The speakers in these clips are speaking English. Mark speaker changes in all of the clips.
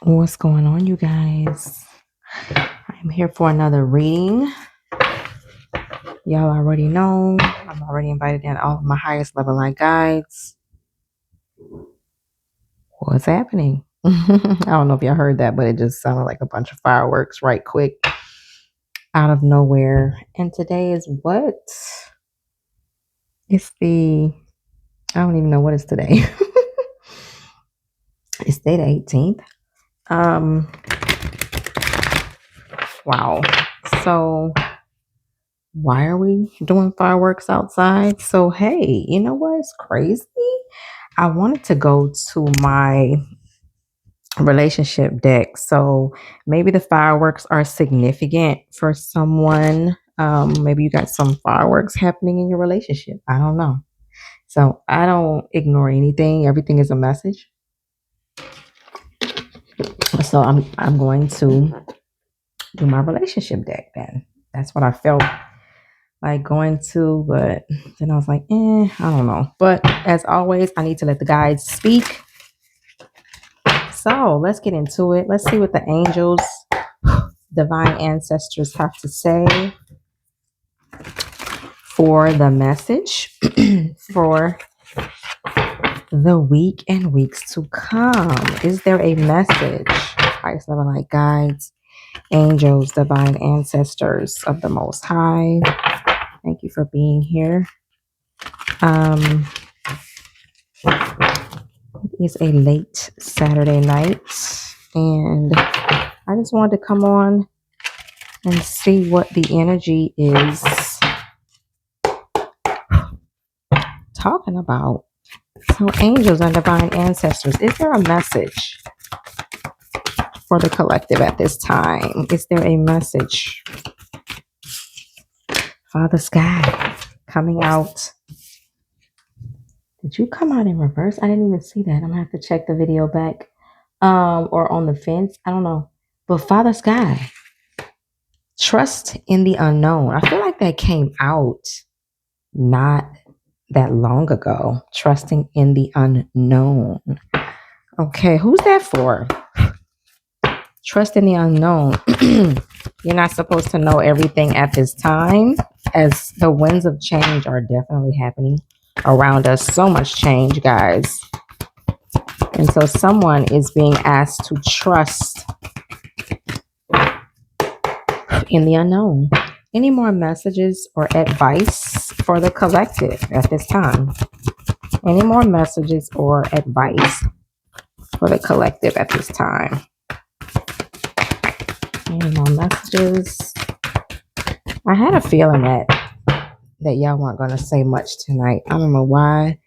Speaker 1: What's going on, you guys? I'm here for another reading. Y'all already know I'm already invited in all of my highest level line guides. What's happening? I don't know if y'all heard that, but it just sounded like a bunch of fireworks right quick out of nowhere. And today is what? It's I don't even know what is today. It's day the 18th. Wow. So why are we doing fireworks outside? So, hey, you know what? It's crazy. I wanted to go to my relationship deck. So maybe the fireworks are significant for someone. Maybe you got some fireworks happening in your relationship. I don't know. So I don't ignore anything. Everything is a message. So I'm going to do my relationship deck then. That's what I felt like going to, but then I was like, I don't know. But as always, I need to let the guides speak. So let's get into it. Let's see what the angels, divine ancestors have to say for the message for the week and weeks to come. Is there a message? Highest level light guides, angels, divine ancestors of the Most High. Thank you for being here. It is a late Saturday night, and I just wanted to come on and see what the energy is talking about. So, angels and divine ancestors, is there a message for the collective at this time? Is there a message? Father Sky coming out. Did you come out in reverse? I didn't even see that. I'm gonna have to check the video back. Or on the fence. I don't know. But Father Sky, trust in the unknown. I feel like that came out not that long ago. Trusting in the unknown. Okay, who's that for? Trust in the unknown. You're not supposed to know everything at this time, as the winds of change are definitely happening around us. So much change, guys. And so someone is being asked to trust in the unknown. Any more messages or advice for the collective at this time? Any more messages or advice for the collective at this time? Any more messages? I had a feeling that y'all weren't going to say much tonight. I don't know why.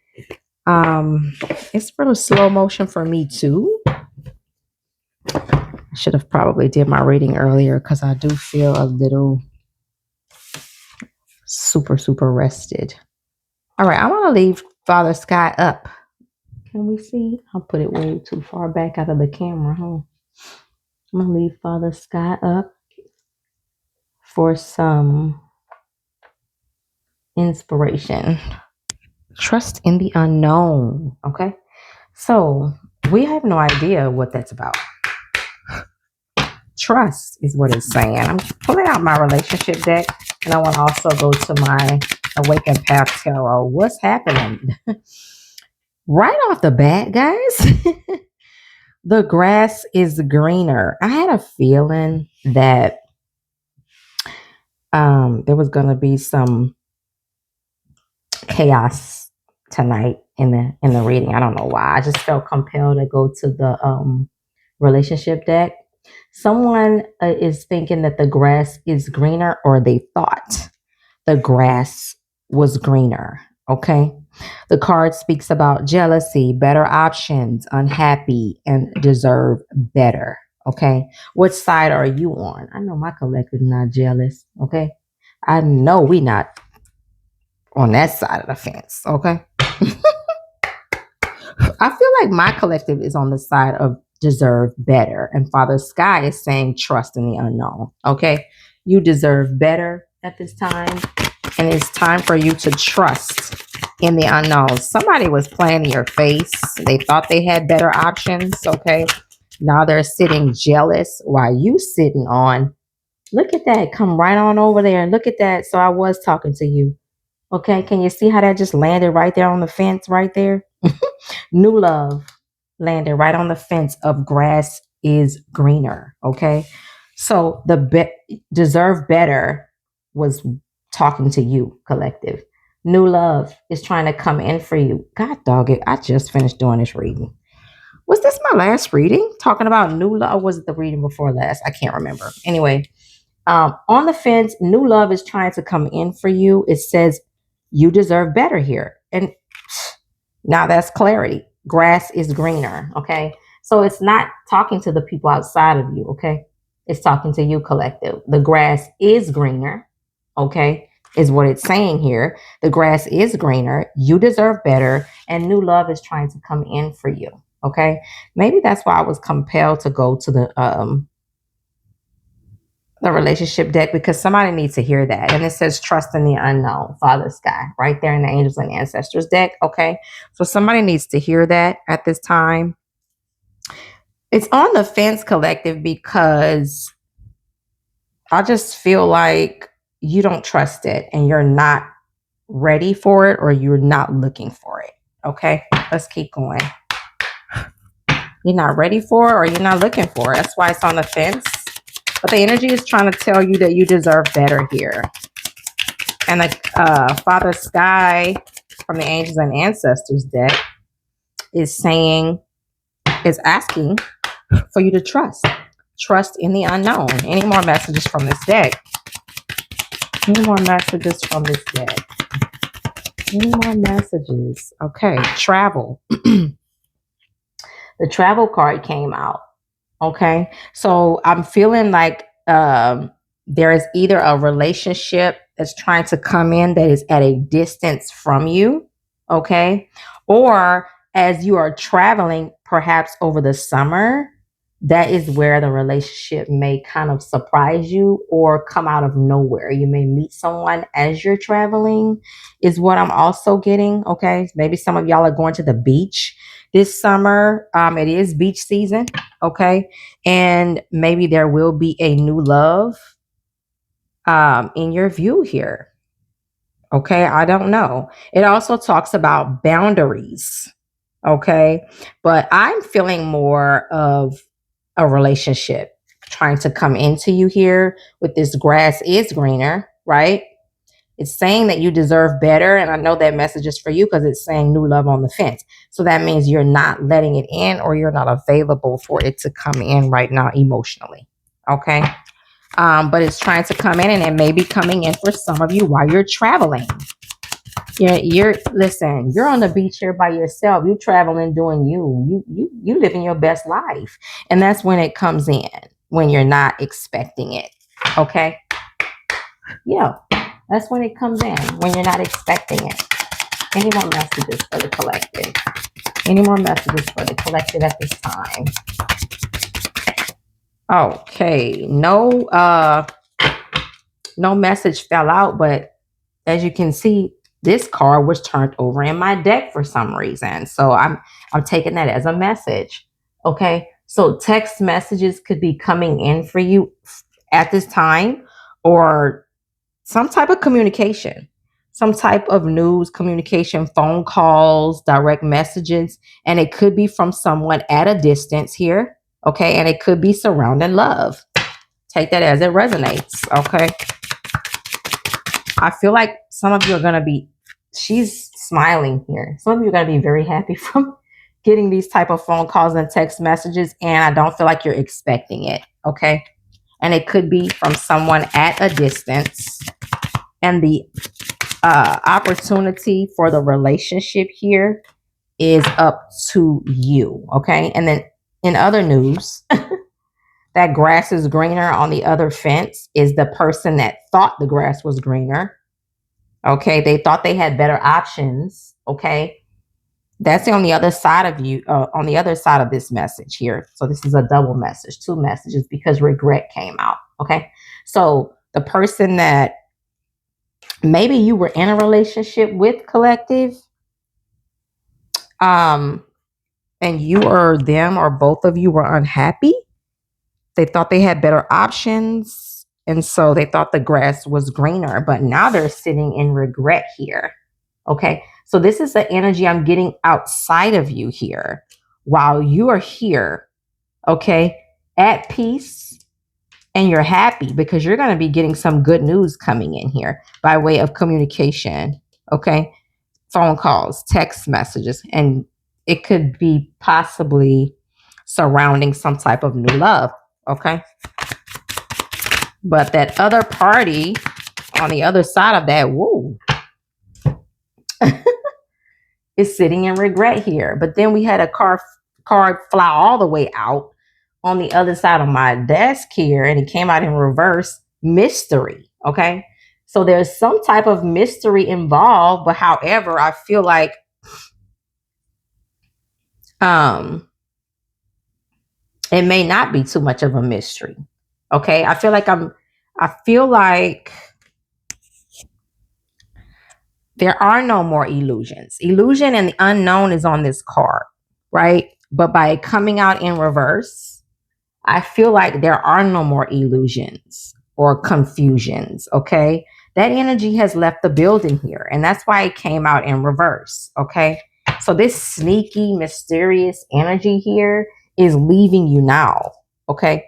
Speaker 1: It's a little slow motion for me too. I should have probably did my reading earlier because I do feel a little super rested. All right, I want to leave Father Sky up. Can we see? I'll put it way too far back out of the camera, huh? I'm going to leave Father Sky up for some inspiration. Trust in the unknown, okay? So we have no idea what that's about. Trust is what it's saying. I'm pulling out my relationship deck, and I want to also go to my Awakened Path Tarot. What's happening? Right off the bat, guys, the grass is greener. I had a feeling that there was going to be some chaos tonight in the reading. I don't know why. I just felt compelled to go to the relationship deck. Someone is thinking that the grass is greener, or they thought the grass was greener. Okay. The card speaks about jealousy, better options, unhappy, and deserve better. Okay. What side are you on? I know my collective not jealous. Okay. I know we not on that side of the fence. Okay. I feel like my collective is on the side of deserve better. And Father Sky is saying trust in the unknown. Okay. You deserve better at this time. And it's time for you to trust in the unknown. Somebody was playing in your face. They thought they had better options. Okay. Now they're sitting jealous while you sitting on. Look at that. Come right on over there. Look at that. So I was talking to you. Okay. Can you see how that just landed right there on the fence right there? New love landed right on the fence of grass is greener. Okay. So the deserve better was talking to you, collective. New love is trying to come in for you. God dog it. I just finished doing this reading. Was this my last reading? Talking about new love? Or was it the reading before last? I can't remember. Anyway, on the fence, new love is trying to come in for you. It says you deserve better here. And now that's clarity. Grass is greener. Okay. So it's not talking to the people outside of you. Okay. It's talking to you, collective. The grass is greener. Okay. Is what it's saying here. The grass is greener. You deserve better. And new love is trying to come in for you. Okay. Maybe that's why I was compelled to go to the relationship deck, because somebody needs to hear that. And it says trust in the unknown, Father Sky, right there in the Angels and Ancestors deck. Okay. So somebody needs to hear that at this time. It's on the fence, collective, because I just feel like you don't trust it and you're not ready for it, or you're not looking for it. Okay. Let's keep going. You're not ready for it, or you're not looking for it. That's why it's on the fence. But the energy is trying to tell you that you deserve better here. And the Father Sky from the Angels and Ancestors deck is asking for you to trust. Trust in the unknown. Any more messages from this deck? Any more messages from this deck? Any more messages? Okay, travel. The travel card came out. Okay, so I'm feeling like there is either a relationship that's trying to come in that is at a distance from you, okay? Or as you are traveling, perhaps over the summer, that is where the relationship may kind of surprise you or come out of nowhere. You may meet someone as you're traveling, is what I'm also getting, okay? Maybe some of y'all are going to the beach this summer. It is beach season, okay? And maybe there will be a new love in your view here. Okay, I don't know. It also talks about boundaries. Okay, but I'm feeling more of a relationship trying to come into you here with this grass is greener, right? It's saying that you deserve better. And I know that message is for you because it's saying new love on the fence. So that means you're not letting it in, or you're not available for it to come in right now emotionally. Okay. But it's trying to come in, and it may be coming in for some of you while you're traveling. Listen, you're on the beach here by yourself. You traveling, doing you living your best life. And that's when it comes in, when you're not expecting it. Okay. Yeah. That's when it comes in, when you're not expecting it. Any more messages for the collective? Any more messages for the collective at this time? Okay. No message fell out, but as you can see, this card was turned over in my deck for some reason. So I'm taking that as a message. Okay. So text messages could be coming in for you at this time, or some type of communication, some type of news, communication, phone calls, direct messages, and it could be from someone at a distance here, okay? And it could be surrounding love. Take that as it resonates, okay? I feel like some of you are going to be, she's smiling here. Some of you are going to be very happy from getting these type of phone calls and text messages, and I don't feel like you're expecting it, okay? And it could be from someone at a distance. And the opportunity for the relationship here is up to you. Okay. And then in other news, that grass is greener on the other fence is the person that thought the grass was greener. Okay. They thought they had better options. Okay. That's on the other side of you, on the other side of this message here. So this is a double message, two messages, because regret came out. Okay. So the person that maybe you were in a relationship with, collective, and you or them or both of you were unhappy. They thought they had better options. And so they thought the grass was greener, but now they're sitting in regret here. Okay. So this is the energy I'm getting outside of you here while you are here. Okay. At peace, and you're happy because you're going to be getting some good news coming in here by way of communication. Okay. Phone calls, text messages, and it could be possibly surrounding some type of new love. Okay. But that other party on the other side of that, woo, is sitting in regret here. But then we had a card fly all the way out on the other side of my desk here, and it came out in reverse. Mystery. Okay. So there's some type of mystery involved, but however, I feel like it may not be too much of a mystery. Okay. I feel like there are no more illusions. Illusion and the unknown is on this card, right? But by it coming out in reverse, I feel like there are no more illusions or confusions, okay? That energy has left the building here, and that's why it came out in reverse, okay? So this sneaky, mysterious energy here is leaving you now, okay?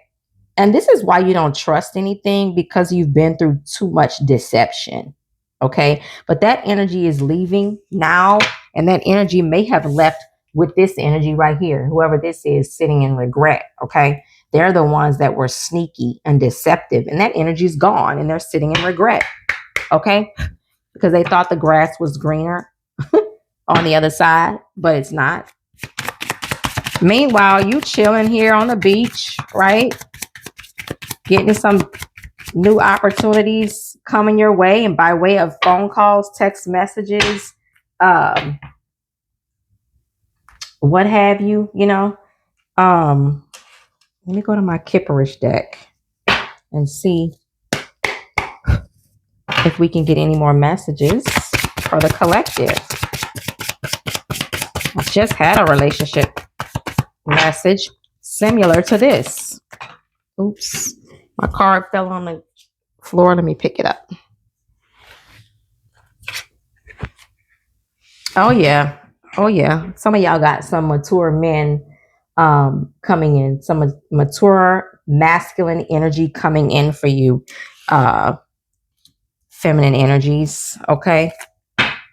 Speaker 1: And this is why you don't trust anything, because you've been through too much deception, okay? But that energy is leaving now, and that energy may have left with this energy right here, whoever this is sitting in regret, okay? They're the ones that were sneaky and deceptive, and that energy is gone, and they're sitting in regret, okay? Because they thought the grass was greener on the other side, but it's not. Meanwhile, you chilling here on the beach, right? Getting some new opportunities coming your way, and by way of phone calls, text messages, what have you, let me go to my Kipperish deck and see if we can get any more messages for the collective. I just had a relationship message similar to this. Oops. My card fell on the floor. Let me pick it up. Oh, yeah. Some of y'all got some mature men coming in. Some mature masculine energy coming in for you. Feminine energies. Okay.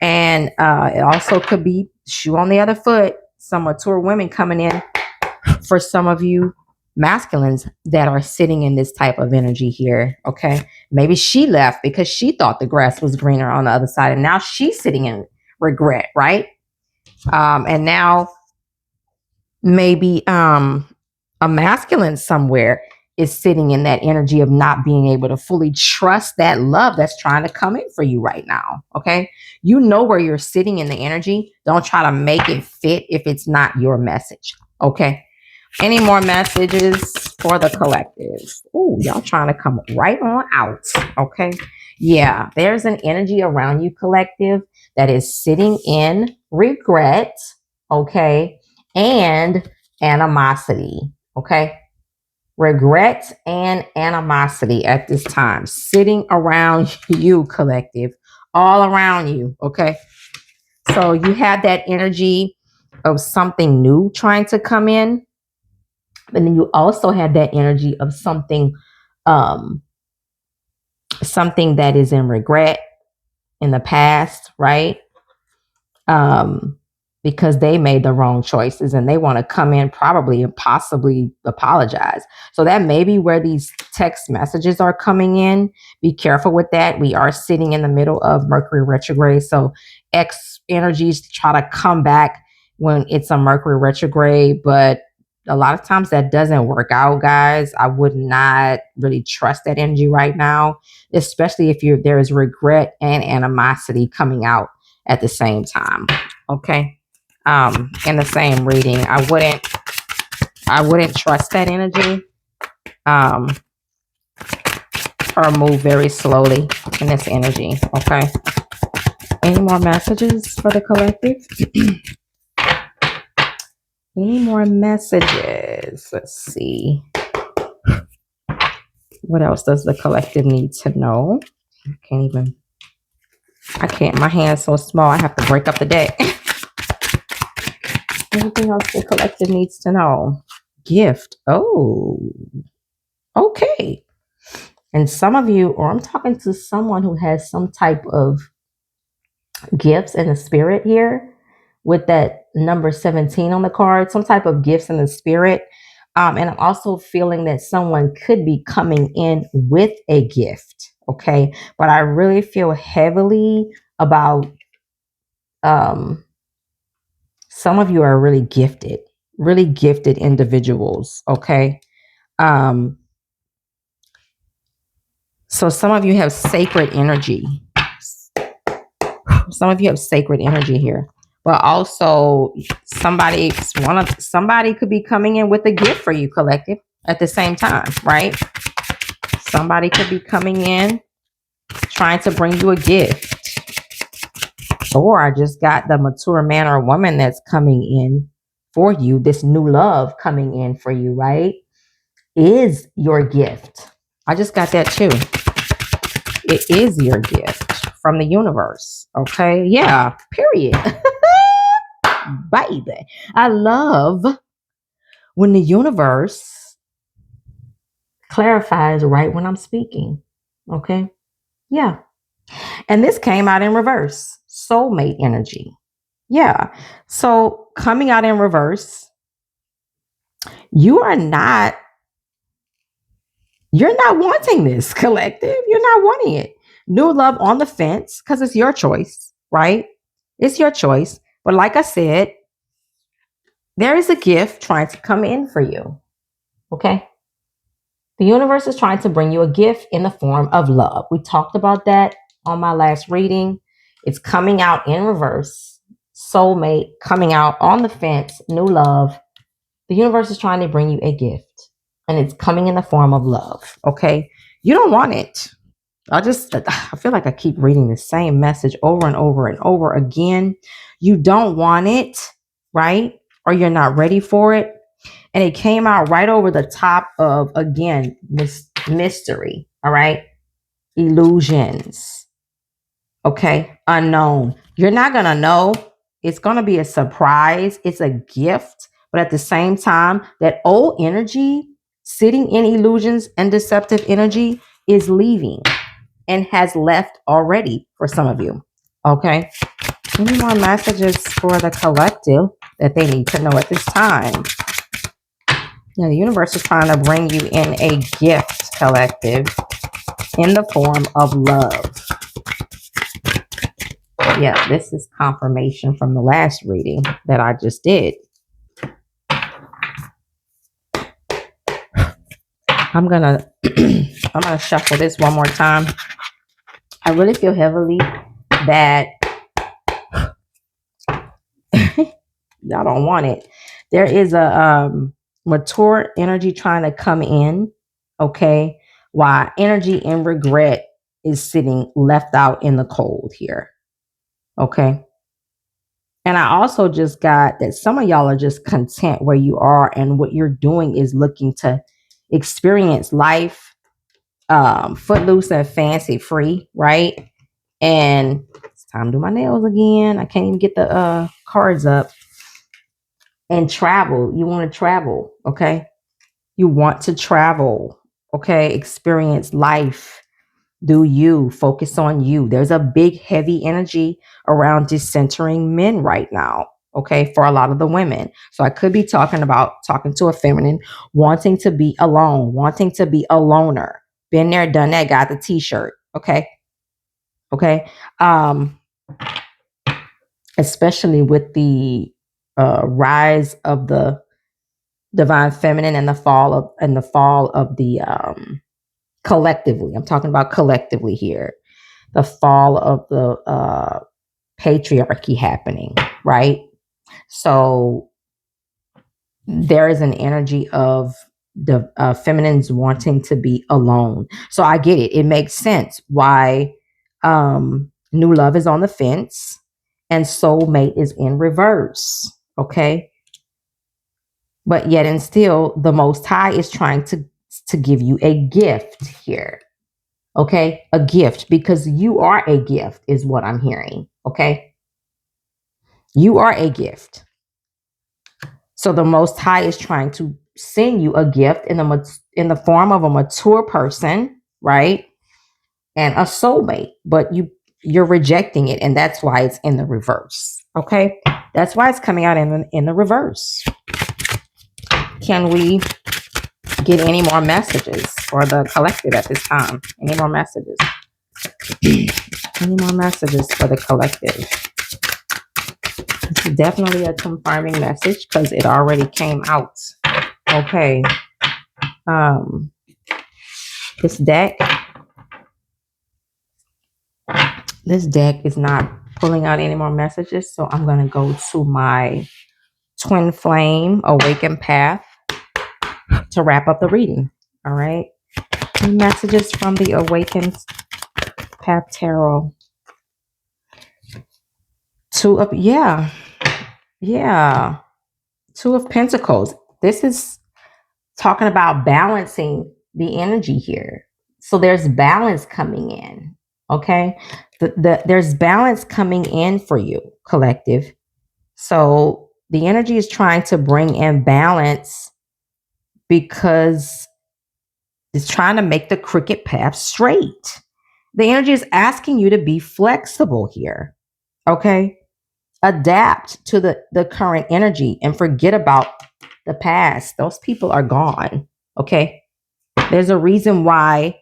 Speaker 1: And it also could be shoe on the other foot. Some mature women coming in for some of you masculines that are sitting in this type of energy here. Okay. Maybe she left because she thought the grass was greener on the other side, and now she's sitting in regret, right? And now maybe a masculine somewhere is sitting in that energy of not being able to fully trust that love that's trying to come in for you right now. Okay. You know where you're sitting in the energy. Don't try to make it fit if it's not your message. Okay. Any more messages for the collective? Oh, y'all trying to come right on out. Okay. Yeah. There's an energy around you, collective, that is sitting in regret. Okay. And animosity. Okay. Regret and animosity at this time, sitting around you, collective, all around you. Okay. So you have that energy of something new trying to come in. And then you also have that energy of something that is in regret in the past, right? Because they made the wrong choices and they want to come in probably and possibly apologize. So that may be where these text messages are coming in. Be careful with that. We are sitting in the middle of Mercury retrograde. So X energies try to come back when it's a Mercury retrograde, but a lot of times that doesn't work out, guys. I would not really trust that energy right now, especially if there is regret and animosity coming out at the same time. Okay. In the same reading, I wouldn't trust that energy. Or move very slowly in this energy. Okay. Any more messages for the collective? Any more messages? Let's see. What else does the collective need to know? I can't. My hand's so small, I have to break up the deck. Anything else the collective needs to know? Gift. Oh, okay. And some of you, or I'm talking to someone who has some type of gifts in the spirit here with that number 17 on the card, some type of gifts in the spirit. And I'm also feeling that someone could be coming in with a gift. Okay. But I really feel heavily about some of you are really gifted individuals. Okay. So some of you have sacred energy. Some of you have sacred energy here. But also somebody could be coming in with a gift for you, collective, at the same time, right? Somebody could be coming in trying to bring you a gift. Or I just got the mature man or woman that's coming in for you. This new love coming in for you, right? Is your gift. I just got that too. It is your gift from the universe. Okay. Yeah. Period. Baby. I love when the universe clarifies right when I'm speaking. Okay. Yeah. And this came out in reverse. Soulmate energy. Yeah. So coming out in reverse, you're not wanting this, collective. You're not wanting it. New love on the fence, because it's your choice, right? It's your choice. But like I said, there is a gift trying to come in for you. Okay. The universe is trying to bring you a gift in the form of love. We talked about that on my last reading. It's coming out in reverse. Soulmate coming out on the fence. New love. The universe is trying to bring you a gift. And it's coming in the form of love. Okay. You don't want it. I feel like I keep reading the same message over and over and over again. You don't want it, right? Or you're not ready for it. And it came out right over the top of, again, mystery. All right. Illusions. Okay. Unknown. You're not going to know. It's going to be a surprise. It's a gift. But at the same time, that old energy sitting in illusions and deceptive energy is leaving and has left already for some of you. Okay. Any more messages for the collective that they need to know at this time? Yeah, the universe is trying to bring you in a gift, collective, in the form of love. Yeah, this is confirmation from the last reading that I just did. I'm gonna shuffle this one more time. I really feel heavily that y'all don't want it. There is a mature energy trying to come in, okay, while energy and regret is sitting left out in the cold here, okay. And I also just got that some of y'all are just content where you are, and what you're doing is looking to experience life footloose and fancy free, right? And it's time to do my nails again. I can't even get the cards up. And travel. You want to travel, okay? You want to travel, okay? Experience life. Do you focus on you? There's a big, heavy energy around decentering men right now, okay? For a lot of the women. So I could be talking to a feminine, wanting to be alone, wanting to be a loner. Been there, done that, got the t-shirt, okay? Okay. Especially with the rise of the divine feminine and the fall of the collectively. I'm talking about collectively here. The fall of the patriarchy happening, right? So there is an energy of the feminines wanting to be alone. So I get it. It makes sense why new love is on the fence and soulmate is in reverse. Okay. But yet and still, the Most High is trying to give you a gift here. Okay, a gift, because you are a gift is what I'm hearing. Okay, you are a gift. So the Most High is trying to send you a gift in the form of a mature person, right? And a soulmate, but you're rejecting it, and that's why it's in the reverse. Okay, that's why it's coming out in the reverse. Can we get any more messages for the collective at this time? Any more messages? Any more messages for the collective? It's definitely a confirming message because it already came out. Okay. This deck is not pulling out any more messages, so I'm going to go to my Twin Flame Awaken Path to wrap up the reading. All right. Messages from the Awakened Path Tarot. Two of Pentacles. This is talking about balancing the energy here. So there's balance coming in. Okay. There's balance coming in for you, collective. So the energy is trying to bring in balance because it's trying to make the crooked path straight. The energy is asking you to be flexible here. Okay. Adapt to the current energy and forget about the past. Those people are gone. Okay. There's a reason why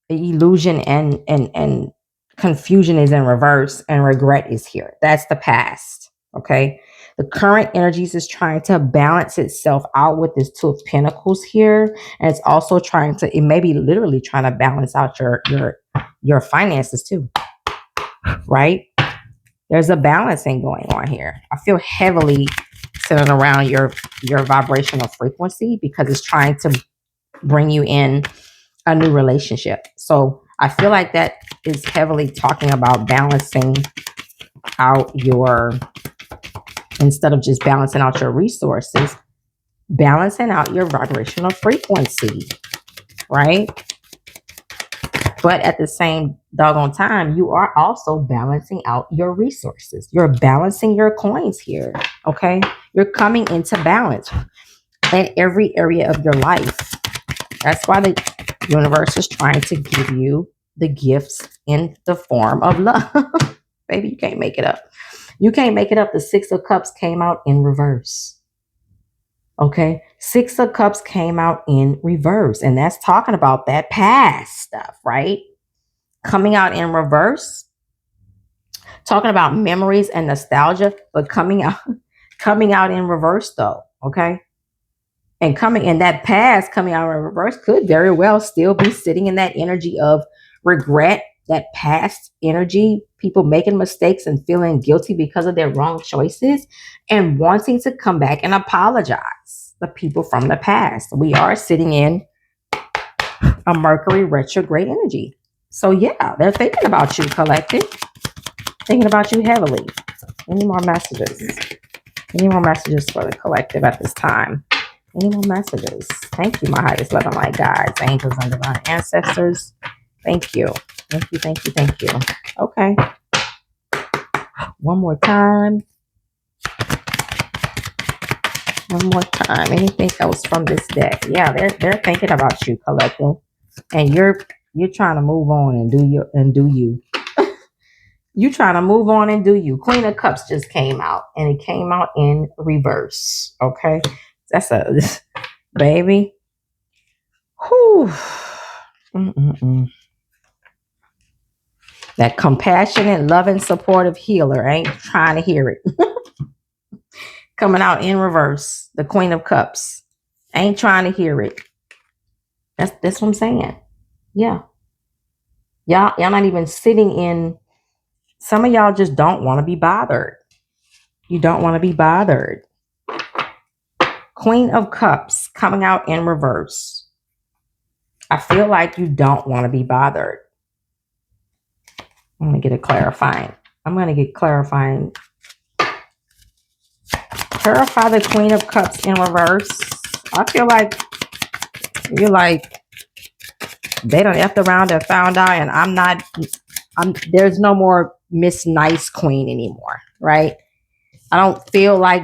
Speaker 1: illusion and confusion is in reverse and regret is here. That's the past. Okay. The current energies is trying to balance itself out with this Two of Pentacles here. And it's also it may be literally trying to balance out your finances too. Right? There's a balancing going on here. I feel heavily centered around your vibrational frequency because it's trying to bring you in a new relationship. So I feel like that is heavily talking about balancing out instead of just balancing out your resources, balancing out your vibrational frequency, right? But at the same doggone time, you are also balancing out your resources. You're balancing your coins here, okay? You're coming into balance in every area of your life. That's why the universe is trying to give you the gifts in the form of love. Baby, you can't make it up. You can't make it up. The Six of Cups came out in reverse. Okay? Six of Cups came out in reverse. And that's talking about that past stuff, right? Coming out in reverse. Talking about memories and nostalgia, but coming out in reverse though. Okay? And coming in that past, coming out in reverse could very well still be sitting in that energy of regret, that past energy, people making mistakes and feeling guilty because of their wrong choices and wanting to come back and apologize. The people from the past. We are sitting in a Mercury retrograde energy. So yeah, they're thinking about you, collective. Thinking about you heavily. Any more messages? Any more messages for the collective at this time? Any more messages? Thank you, my highest love and light guides, angels, and divine ancestors. Thank you. Thank you, thank you, thank you. Okay. One more time. One more time. Anything else from this deck? Yeah, they're thinking about you, collective. And you're trying to move on and do you. You trying to move on and do you. Queen of Cups just came out, and it came out in reverse. Okay. That's baby. Whew. That compassionate, loving, supportive healer. Ain't trying to hear it. Coming out in reverse. The Queen of Cups. Ain't trying to hear it. That's what I'm saying. Yeah. Y'all not even sitting in. Some of y'all just don't want to be bothered. You don't want to be bothered. Queen of Cups coming out in reverse. I feel like you don't want to be bothered. I'm going to get clarifying Clarify the Queen of Cups in reverse. I feel like you're like, they done effed around and found out, and there's no more Miss Nice Queen anymore, right? I don't feel like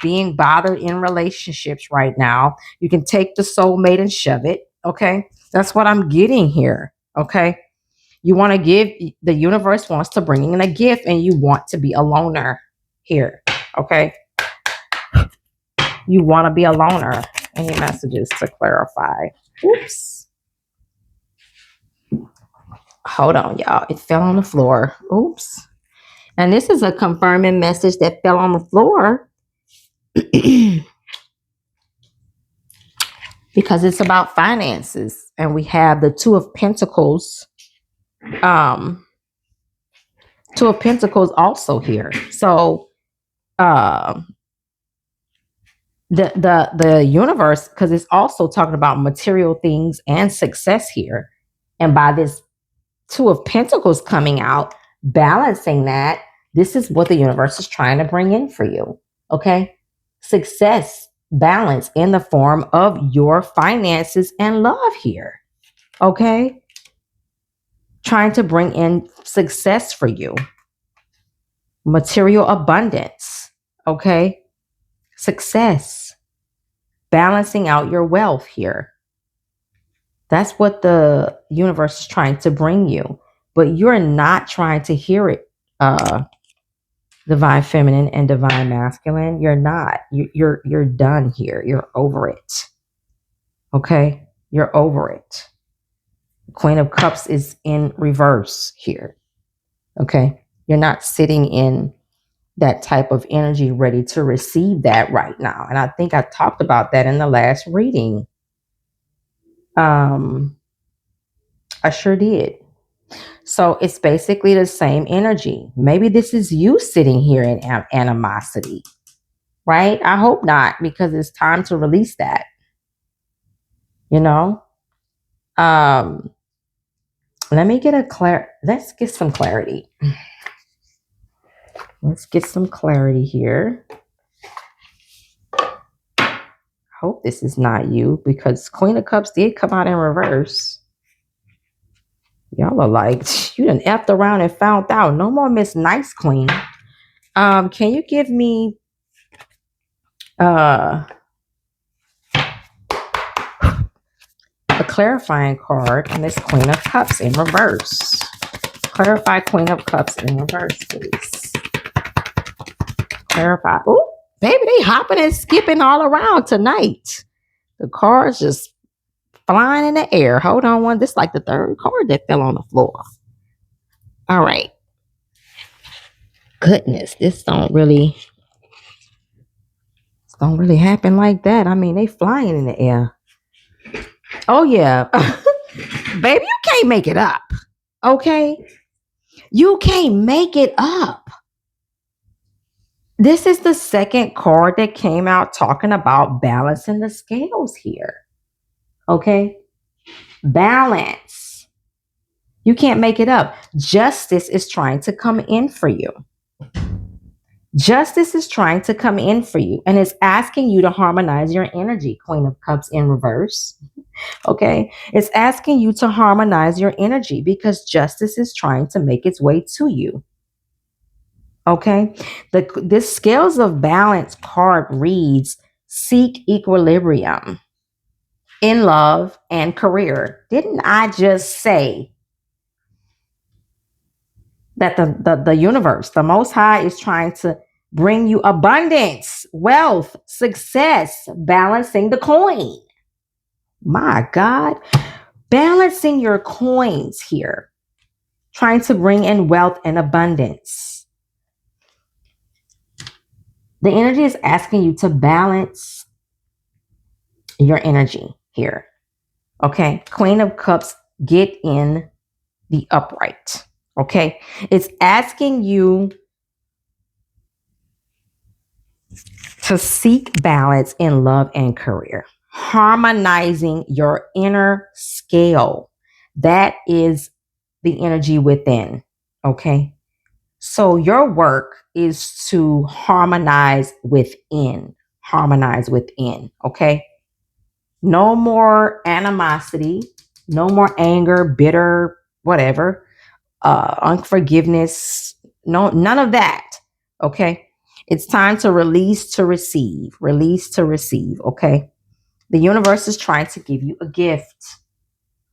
Speaker 1: being bothered in relationships right now. You can take the soulmate and shove it, okay? That's what I'm getting here, okay? You want to give, the universe wants to bring in a gift, and you want to be a loner here, okay? You want to be a loner. Any messages to clarify? Oops. Hold on, y'all. It fell on the floor. Oops. And this is a confirming message that fell on the floor because it's about finances. And we have the Two of Pentacles. Two of Pentacles also here. So the universe, because it's also talking about material things and success here. And by this Two of Pentacles coming out, balancing that, this is what the universe is trying to bring in for you. Okay? Success, balance in the form of your finances and love here. Okay? Trying to bring in success for you. Material abundance. Okay? Success. Balancing out your wealth here. That's what the universe is trying to bring you. But you're not trying to hear it, divine feminine and divine masculine. You're not. You're done here. You're over it. Okay? You're over it. Queen of Cups is in reverse here. Okay? You're not sitting in that type of energy ready to receive that right now. And I think I talked about that in the last reading. I sure did. So it's basically the same energy. Maybe this is you sitting here in animosity, right? I hope not, because it's time to release that. You know? Let me get let's get some clarity. Let's get some clarity here. Hope this is not you, because Queen of Cups did come out in reverse. Y'all are like, you done effed around and found out. No more Miss Nice Queen. Can you give me a clarifying card on this Queen of Cups in reverse? Clarify Queen of Cups in reverse, please. Clarify. Oh, baby, they hopping and skipping all around tonight. The cards just flying in the air. Hold on one. This is like the third card that fell on the floor. All right. Goodness, this don't really happen like that. I mean, they flying in the air. Oh yeah. Baby, you can't make it up. Okay? You can't make it up. This is the second card that came out talking about balancing the scales here. Okay? Balance. You can't make it up. Justice is trying to come in for you. Justice is trying to come in for you and is asking you to harmonize your energy, Queen of Cups in reverse. Okay? It's asking you to harmonize your energy because justice is trying to make its way to you. Okay? This Scales of Balance card reads, seek equilibrium in love and career. Didn't I just say that the universe, the Most High, is trying to bring you abundance, wealth, success, balancing the coin? My God, balancing your coins here, trying to bring in wealth and abundance. The energy is asking you to balance your energy here. Okay, Queen of Cups, get in the upright. Okay, it's asking you to seek balance in love and career, harmonizing your inner scale. That is the energy within. Okay, So your work is to harmonize within. Harmonize within. Okay. No more animosity, no more anger, bitter, whatever, unforgiveness, no, none of that. Okay. It's time to release to receive, release to receive. Okay. The universe is trying to give you a gift.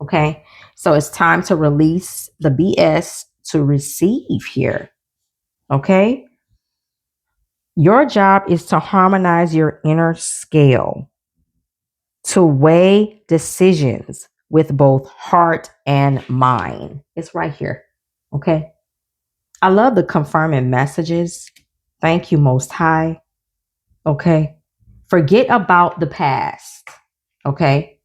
Speaker 1: Okay. So it's time to release the BS to receive here. Okay. Your job is to harmonize your inner scale, to weigh decisions with both heart and mind. It's right here. Okay. I love the confirming messages. Thank you, Most High. Okay. Forget about the past. Okay.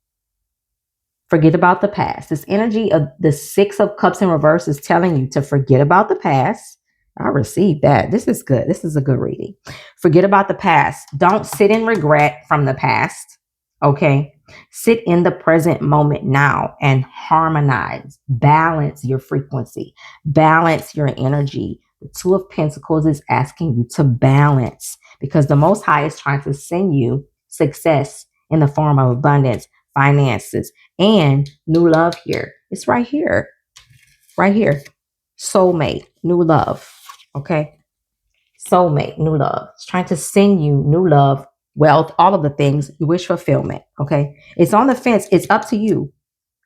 Speaker 1: Forget about the past. This energy of the Six of Cups in reverse is telling you to forget about the past. I received that. This is good. This is a good reading. Forget about the past. Don't sit in regret from the past. Okay. Sit in the present moment now and harmonize, balance your frequency, balance your energy. The Two of Pentacles is asking you to balance because the Most High is trying to send you success in the form of abundance, finances, and new love here. It's right here, right here. Soulmate, new love. Okay. Soulmate, new love. It's trying to send you new love, wealth, all of the things you wish fulfillment. Okay. It's on the fence. It's up to you.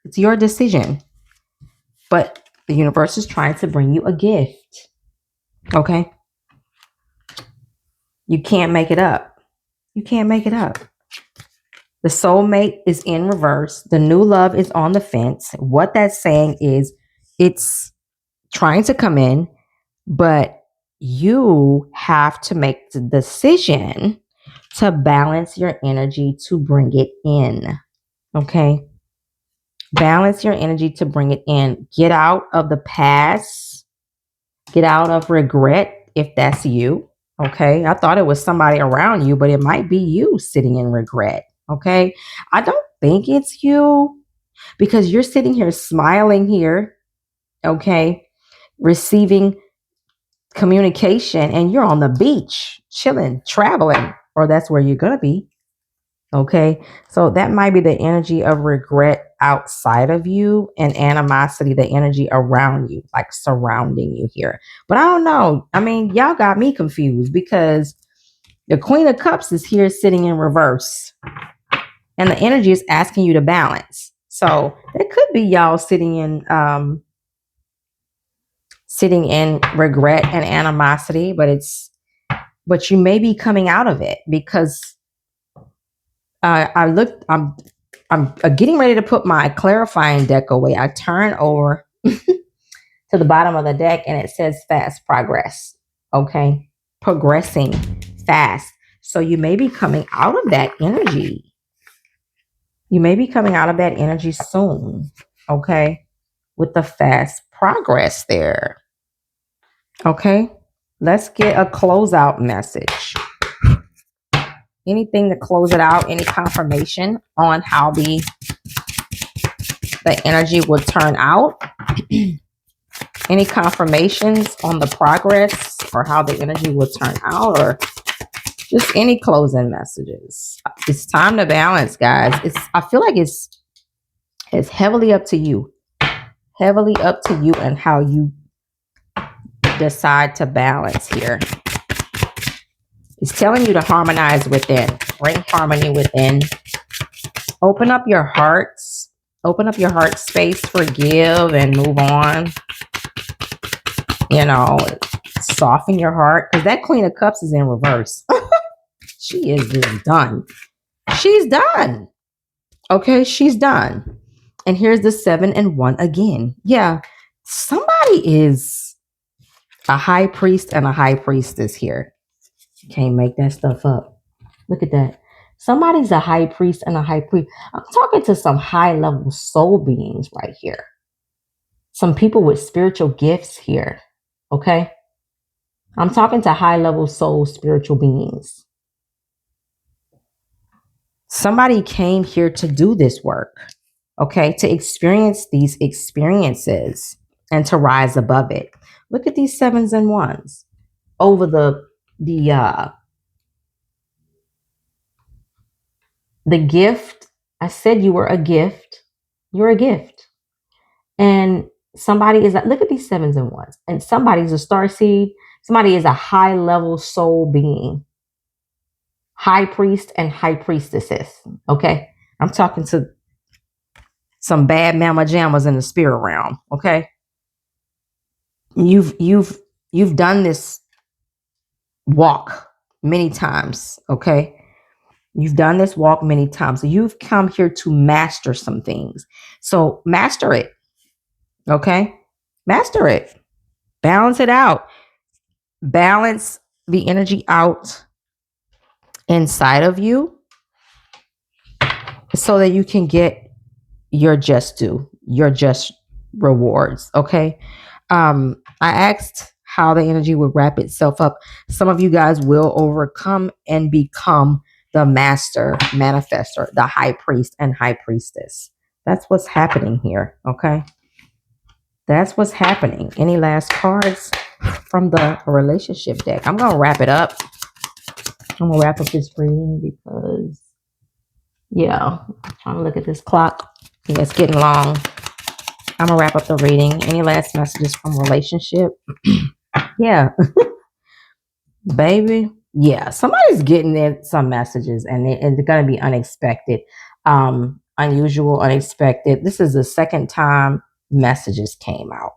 Speaker 1: It's your decision. But the universe is trying to bring you a gift. Okay. You can't make it up. You can't make it up. The soulmate is in reverse. The new love is on the fence. What that's saying is it's trying to come in, but you have to make the decision to balance your energy to bring it in. Okay. Balance your energy to bring it in. Get out of the past. Get out of regret if that's you. Okay. I thought it was somebody around you, but it might be you sitting in regret. Okay. I don't think it's you because you're sitting here smiling here. Okay. Receiving communication and you're on the beach chilling, traveling, or that's where you're going to be. Okay. So that might be the energy of regret outside of you and animosity, the energy around you, like surrounding you here. But I don't know. I mean, y'all got me confused because the Queen of Cups is here sitting in reverse and the energy is asking you to balance. So it could be y'all sitting in regret and animosity, but you may be coming out of it because I'm getting ready to put my clarifying deck away. I turn over to the bottom of the deck and it says fast progress. Okay. Progressing fast. So you may be coming out of that energy. You may be coming out of that energy soon. Okay. With the fast progress there. Okay. Let's get a closeout message. Anything to close it out, any confirmation on how the energy will turn out. Any confirmations on the progress or how the energy will turn out, or just any closing messages. It's time to balance, guys. I feel like it's heavily up to you. Heavily up to you and how you decide to balance here. It's telling you to harmonize within. Bring harmony within. Open up your hearts. Open up your heart space, forgive and move on. You know, soften your heart. Because that Queen of Cups is in reverse. She is just done. She's done. Okay, she's done. And here's the 7 and 1 again. Yeah, somebody is a high priest and a high priestess here. Can't make that stuff up. Look at that. Somebody's a high priest and a high priest. I'm talking to some high level soul beings right here. Some people with spiritual gifts here. Okay. I'm talking to high level soul spiritual beings. Somebody came here to do this work. Okay. To experience these experiences and to rise above it. Look at these 7s and 1s over the gift. I said you were a gift. You're a gift. And somebody is, look at these 7s and 1s. And somebody's a star seed. Somebody is a high level soul being. High priest and high priestesses. Okay. I'm talking to some bad mama jammas in the spirit realm. Okay. You've done this walk many times. Okay. You've done this walk many times. You've come here to master some things. So master it. Okay. Master it. Balance it out. Balance the energy out inside of you so that you can get your just due, your just rewards. Okay. I asked how the energy would wrap itself up. Some of you guys will overcome and become the master manifestor, the high priest and high priestess. That's what's happening here. Okay. That's what's happening. Any last cards from the relationship deck? I'm going to wrap it up. I'm going to wrap up this reading because, yeah, I'm trying to look at this clock. Yeah, it's getting long. I'm going to wrap up the reading. Any last messages from relationship? Yeah. Baby. Yeah. Somebody's getting in some messages and it's going to be unexpected, unusual, unexpected. This is the second time messages came out.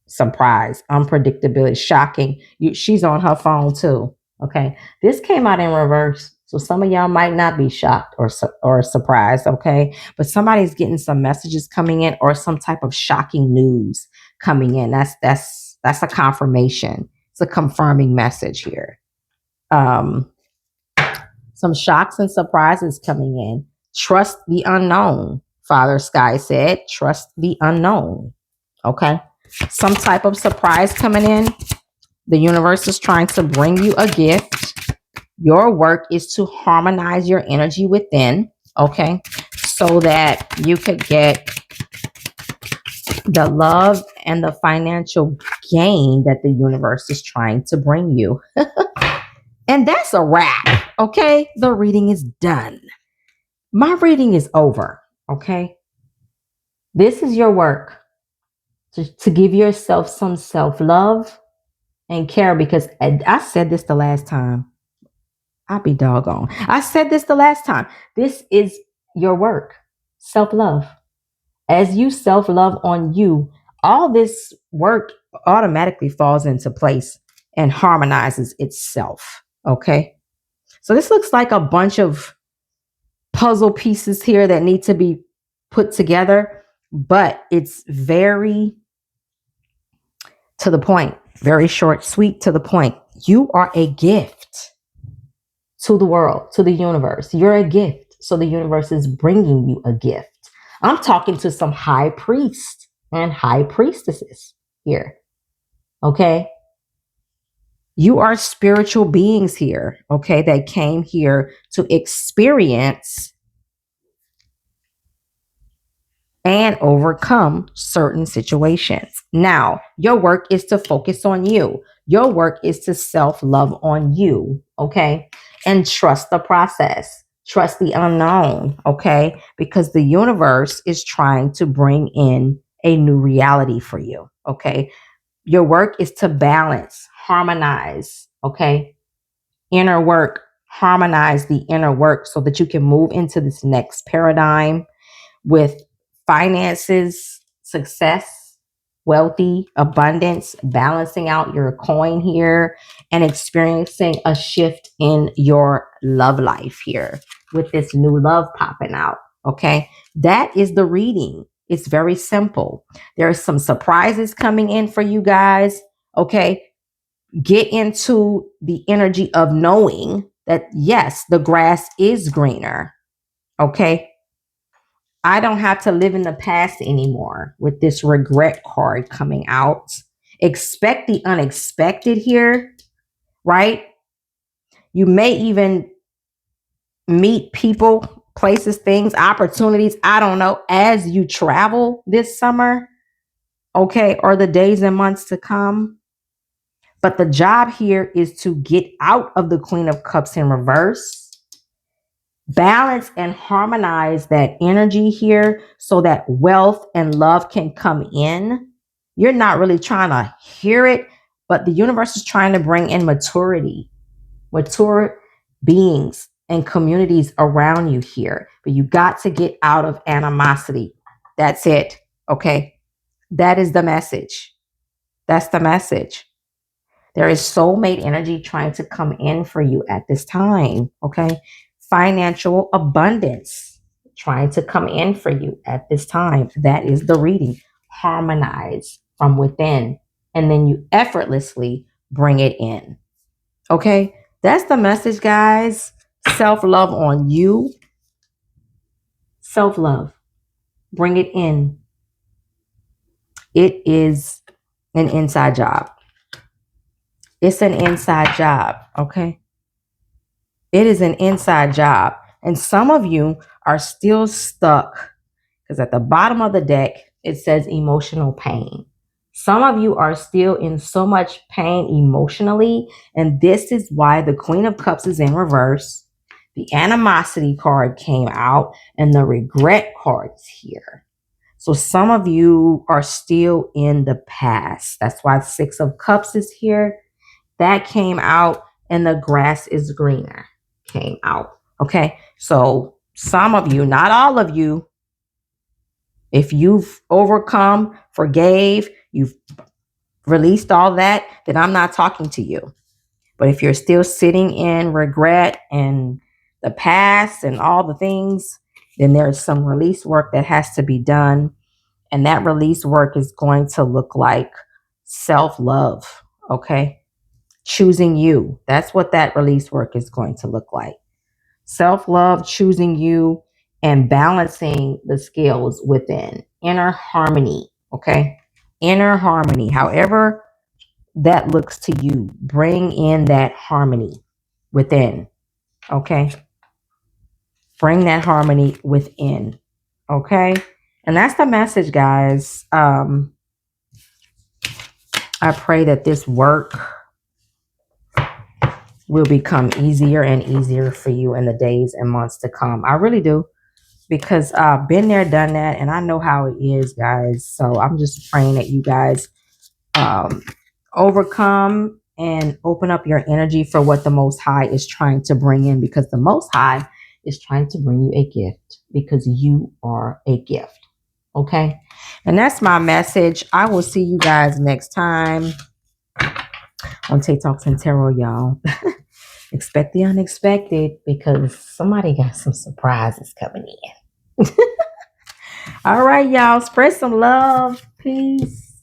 Speaker 1: Surprise, unpredictability, shocking. She's on her phone too. Okay. This came out in reverse. So some of y'all might not be shocked or surprised. Okay. But somebody's getting some messages coming in or some type of shocking news coming in. That's a confirmation. It's a confirming message here. Some shocks and surprises coming in. Trust the unknown. Father Sky said, trust the unknown. Okay. Some type of surprise coming in. The universe is trying to bring you a gift. Your work is to harmonize your energy within. Okay. So that you could get the love and the financial gain that the universe is trying to bring you. And that's a wrap. Okay. The reading is done. My reading is over. Okay. This is your work to give yourself some self-love and care, because I said this the last time. I'll be doggone. I said this the last time. This is your work. Self-love. As you self-love on you, all this work automatically falls into place and harmonizes itself. Okay. So this looks like a bunch of puzzle pieces here that need to be put together, but it's very to the point, very short, sweet, to the point. You are a gift to the world, to the universe. You're a gift. So the universe is bringing you a gift. I'm talking to some high priests and high priestesses here. Okay. You are spiritual beings here. Okay. That came here to experience and overcome certain situations. Now, your work is to focus on you. Your work is to self-love on you, okay? And trust the process. Trust the unknown, okay? Because the universe is trying to bring in a new reality for you, okay? Your work is to balance, harmonize, okay? Inner work, harmonize the inner work so that you can move into this next paradigm with finances, success, wealthy, abundance, balancing out your coin here, and experiencing a shift in your love life here with this new love popping out. Okay. That is the reading. It's very simple. There are some surprises coming in for you guys. Okay. Get into the energy of knowing that, yes, the grass is greener. Okay. I don't have to live in the past anymore with this regret card coming out. Expect the unexpected here, right? You may even meet people, places, things, opportunities, I don't know, as you travel this summer. okay, or the days and months to come. But the job here is to get out of the Queen of Cups in reverse, balance and harmonize that energy here so that wealth and love can come in. You're not really trying to hear it, but the universe is trying to bring in maturity, mature beings and communities around you here. But you got to get out of animosity. That's it. Okay. That is the message. That's the message. There is soulmate energy trying to come in for you at this time. Okay. Financial abundance trying to come in for you at this time. That is the reading. Harmonize from within, and then you effortlessly bring it in. Okay. That's the message, guys. Self love on you. Self love. Bring it in. It is an inside job. It's an inside job. Okay. It is an inside job. And some of you are still stuck because at the bottom of the deck, it says emotional pain. Some of you are still in so much pain emotionally. And this is why the Queen of Cups is in reverse. The animosity card came out and the regret card is here. So some of you are still in the past. That's why the Six of Cups is here. That came out and the grass is greener came out. Okay. So some of you, not all of you, if you've overcome, forgave, you've released all that, then I'm not talking to you. But if you're still sitting in regret and the past and all the things, then there's some release work that has to be done. And that release work is going to look like self-love. Okay. Choosing you. That's what that release work is going to look like. Self-love, choosing you, and balancing the scales within. Inner harmony. Okay. Inner harmony. However that looks to you, bring in that harmony within. Okay. Bring that harmony within. Okay. And that's the message, guys. I pray that this work will become easier and easier for you in the days and months to come. I really do, because I've been there, done that, and I know how it is, guys. So I'm just praying that you guys overcome and open up your energy for what the Most High is trying to bring in, because the Most High is trying to bring you a gift, because you are a gift. Okay. And that's my message. I will see you guys next time on Tay Talks and Tarot, y'all. Expect the unexpected, because somebody got some surprises coming in. All right, y'all. Spread some love. Peace.